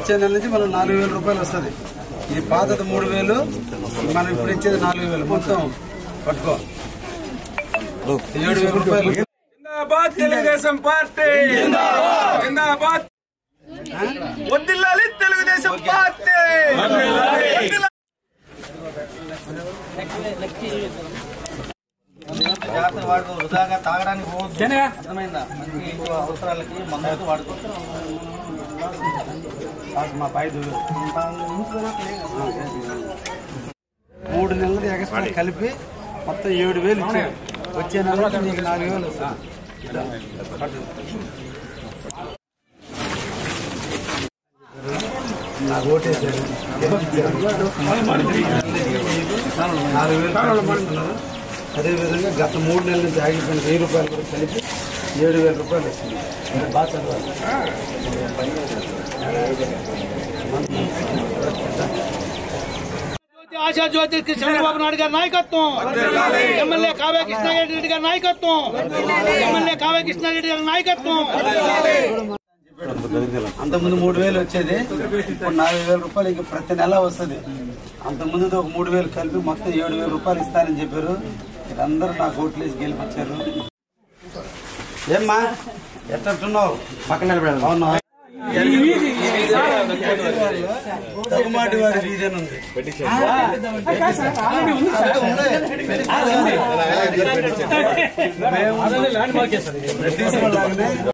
వచ్చే నెల నుంచి మనం 4,000 రూపాయలు వస్తుంది. ఈ పాతది 3,000, మనం ఇప్పుడు ఇచ్చేది 4,000. మొత్తం పట్టుకో 7,000 రూపాయలు. జిందాబాద్ తెలుగుదేశం పార్టీ, జిందాబాద్. వదిలాలి తెలుగుదేశం పార్టీ. జాగ్రత్త వాడుకో, వృధాగా తాగడానికి పోవచ్చు. అర్థమైందా? మంచి అవసరాలకి మందులకు వాడుకో. మా పై 3 నెలలది ఎక్స్ట్రా కలిపి మొత్తం 7,000 ఇచ్చారు. వచ్చే నెల నీకు 4,000 వస్తుంది. నాకు ఓటేసారు 4,000. అదేవిధంగా గత 3 నెలల నుంచి ఆగిపోయిన 1,000 రూపాయలు కూడా కలిపి 7,000 రూపాయలు వస్తుంది. బాగా చదవాలి. ఆశా జ్యోతి చంద్రబాబు నాయుడు గారి నాయకత్వం, ఎమ్మెల్యే కావ్య కృష్ణారెడ్డి గారి నాయకత్వం, ఎమ్మెల్యే కావ్య కృష్ణారెడ్డి గారి నాయకత్వం. అంతకుముందు 3,000 వచ్చేది, ఇప్పుడు 4,000 రూపాయలు ఇంక ప్రతి నెల వస్తుంది. అంతకుముందు ఒక 3,000 కలిపి మొత్తం 7,000 రూపాయలు ఇస్తారని చెప్పారు. అందరూ నాకు ఓట్లేసి గెలిపించారు. ఏమ్మా ఎట్టున్నావు? పక్కన అవునా? తగుమాటి వారి రీజన్ ఉంది.